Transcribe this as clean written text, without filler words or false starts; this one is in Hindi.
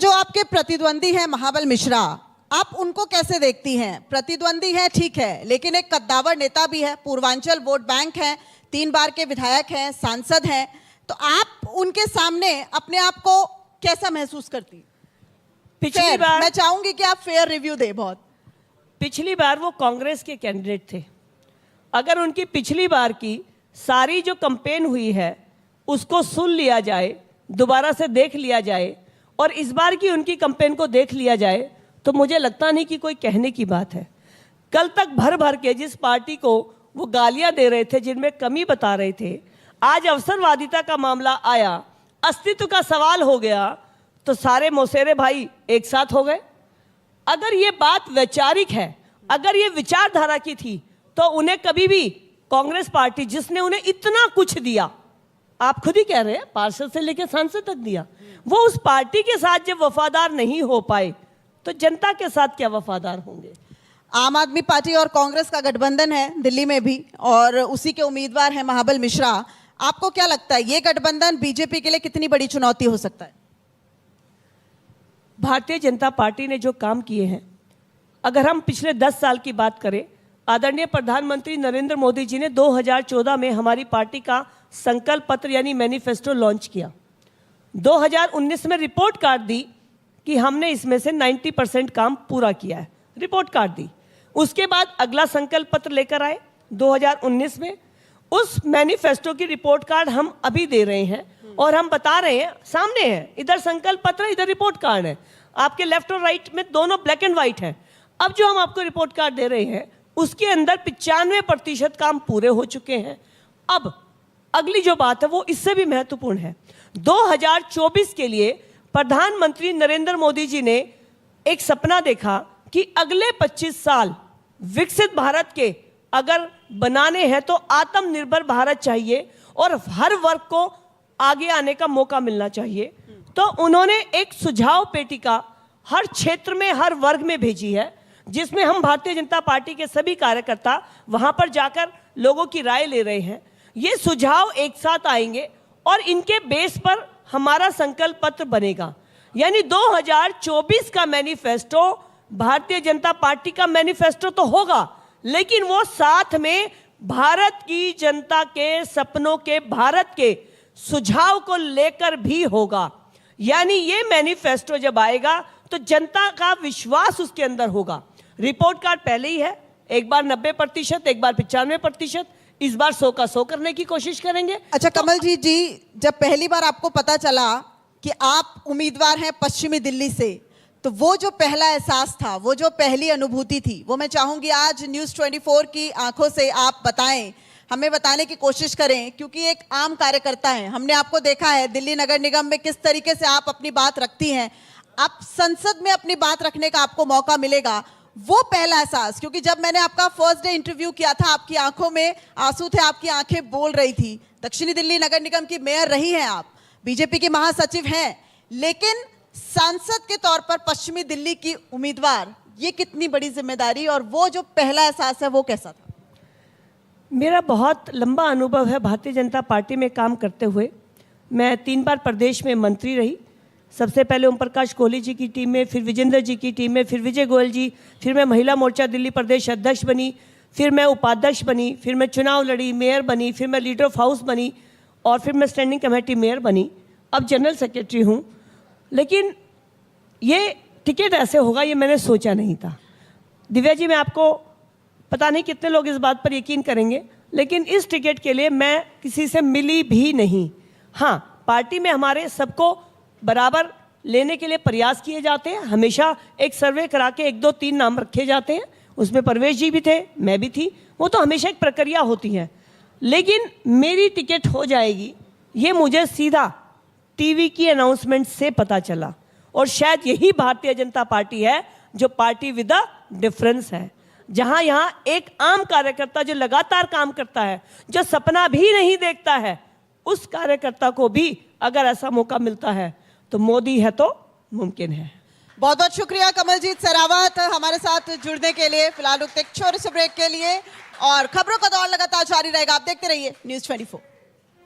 जो आपके प्रतिद्वंदी हैं महाबल मिश्रा, आप उनको कैसे देखती हैं? प्रतिद्वंदी है ठीक है, लेकिन एक कद्दावर नेता भी है, पूर्वांचल वोट बैंक है, 3 बार के विधायक हैं, सांसद हैं, तो आप उनके सामने अपने आप को कैसा महसूस करती? पिछली बार मैं चाहूंगी कि आप फेयर रिव्यू दें। बहुत पिछली बार वो कांग्रेस के कैंडिडेट थे। अगर उनकी पिछली बार की सारी जो कैंपेन हुई है उसको सुन लिया जाए, दोबारा से देख लिया जाए और इस बार की उनकी कैंपेन को देख लिया जाए तो मुझे लगता नहीं कि कोई कहने की बात है। कल तक भर भर के जिस पार्टी को वो गालियां दे रहे थे, जिनमें कमी बता रहे थे, आज अवसरवादिता का मामला आया, अस्तित्व का सवाल हो गया तो सारे मौसेरे भाई एक साथ हो गए। अगर ये बात वैचारिक है, अगर ये विचारधारा की थी तो उन्हें कभी भी कांग्रेस पार्टी जिसने उन्हें इतना कुछ दिया, आप खुद ही कह रहे हैं पार्षद से लेकर सांसद तक दिया, वो उस पार्टी के साथ जब वफादार नहीं हो पाए तो जनता के साथ क्या वफादार होंगे? आम आदमी पार्टी और कांग्रेस का गठबंधन है दिल्ली में भी और उसी के उम्मीदवार हैं महाबल मिश्रा। आपको क्या लगता है ये गठबंधन बीजेपी के लिए कितनी बड़ी चुनौती हो सकता है? भारतीय जनता पार्टी ने जो काम किए हैं, अगर हम पिछले 10 साल की बात करें, आदरणीय प्रधानमंत्री नरेंद्र मोदी जी ने 2014 में हमारी पार्टी का संकल्प पत्र यानी मैनिफेस्टो लॉन्च किया। 2019 में रिपोर्ट कार्ड दी कि हमने इसमें से 90% काम पूरा किया है, रिपोर्ट कार्ड दी। उसके बाद अगला संकल्प पत्र लेकर आए 2019 में, उस मैनिफेस्टो की रिपोर्ट कार्ड हम अभी दे रहे हैं और हम बता रहे हैं, सामने है, इधर संकल्प पत्र इधर रिपोर्ट कार्ड है, आपके लेफ्ट और राइट में दोनों ब्लैक एंड व्हाइट है। अब जो हम आपको रिपोर्ट कार्ड दे रहे हैं उसके अंदर 95% काम पूरे हो चुके हैं। अब अगली जो बात है वो इससे भी महत्वपूर्ण है। 2024 के लिए प्रधानमंत्री नरेंद्र मोदी जी ने एक सपना देखा कि अगले 25 साल विकसित भारत के अगर बनाने हैं तो आत्मनिर्भर भारत चाहिए और हर वर्ग को आगे आने का मौका मिलना चाहिए। तो उन्होंने एक सुझाव पेटिका हर क्षेत्र में, हर वर्ग में भेजी है, जिसमें हम भारतीय जनता पार्टी के सभी कार्यकर्ता वहां पर जाकर लोगों की राय ले रहे हैं। ये सुझाव एक साथ आएंगे और इनके बेस पर हमारा संकल्प पत्र बनेगा। यानी 2024 का मैनिफेस्टो भारतीय जनता पार्टी का मैनिफेस्टो तो होगा, लेकिन वो साथ में भारत की जनता के सपनों के, भारत के सुझाव को लेकर भी होगा। यानी ये मैनिफेस्टो जब आएगा तो जनता का विश्वास उसके अंदर होगा। रिपोर्ट कार्ड पहले ही है, एक बार 90%, एक बार 95%, इस बार 100 का 100 करने की कोशिश करेंगे। अच्छा कमलजीत जी, जब पहली बार आपको पता चला कि आप उम्मीदवार हैं पश्चिमी दिल्ली से, तो वो जो पहला एहसास था, वो जो पहली अनुभूति थी, वो मैं चाहूंगी आज न्यूज़ 24 की आंखों से आप बताएं, हमें बताने की कोशिश करें, क्योंकि एक आम कार्यकर्ता हैं, हमने आपको देखा है दिल्ली नगर निगम में किस तरीके से आप अपनी बात रखती हैं, आप संसद में अपनी बात रखने का आपको मौका मिलेगा। वो पहला एहसास, क्योंकि जब मैंने आपका फर्स्ट डे इंटरव्यू किया था, आपकी आंखों में आंसू थे, आपकी आंखें बोल रही थी। दक्षिणी दिल्ली नगर निगम की मेयर रही हैं आप, बीजेपी की महासचिव हैं, लेकिन सांसद के तौर पर पश्चिमी दिल्ली की उम्मीदवार, ये कितनी बड़ी जिम्मेदारी और वो जो पहला एहसास है वो कैसा था? मेरा बहुत लंबा अनुभव है भारतीय जनता पार्टी में काम करते हुए। मैं 3 बार प्रदेश में मंत्री रही, सबसे पहले ओम प्रकाश कोहली जी की टीम में, फिर विजेंद्र जी की टीम में, फिर विजय गोयल जी, फिर मैं महिला मोर्चा दिल्ली प्रदेश अध्यक्ष बनी, फिर मैं उपाध्यक्ष बनी, फिर मैं चुनाव लड़ी, मेयर बनी, फिर मैं लीडर ऑफ हाउस बनी और फिर मैं स्टैंडिंग कमेटी मेयर बनी, अब जनरल सेक्रेटरी हूँ। लेकिन ये टिकट ऐसे होगा ये मैंने सोचा नहीं था। दिव्या जी, मैं आपको पता नहीं कितने लोग इस बात पर यकीन करेंगे, लेकिन इस टिकट के लिए मैं किसी से मिली भी नहीं। हाँ, पार्टी में हमारे सबको बराबर लेने के लिए प्रयास किए जाते हैं, हमेशा एक सर्वे करा के 1, 2, 3 नाम रखे जाते हैं, उसमें परवेश जी भी थे, मैं भी थी, वो तो हमेशा एक प्रक्रिया होती है। लेकिन मेरी टिकट हो जाएगी ये मुझे सीधा टीवी की अनाउंसमेंट से पता चला और शायद यही भारतीय जनता पार्टी है जो पार्टी विद अ डिफरेंस है, जहां यहाँ एक आम कार्यकर्ता जो लगातार काम करता है, जो सपना भी नहीं देखता है, उस कार्यकर्ता को भी अगर ऐसा मौका मिलता है तो मोदी है तो मुमकिन है। बहुत बहुत शुक्रिया कमलजीत सहरावत हमारे साथ जुड़ने के लिए। फिलहाल रुकते एक छोटे से ब्रेक के लिए और खबरों का दौर लगातार जारी रहेगा। आप देखते रहिए न्यूज़ 24।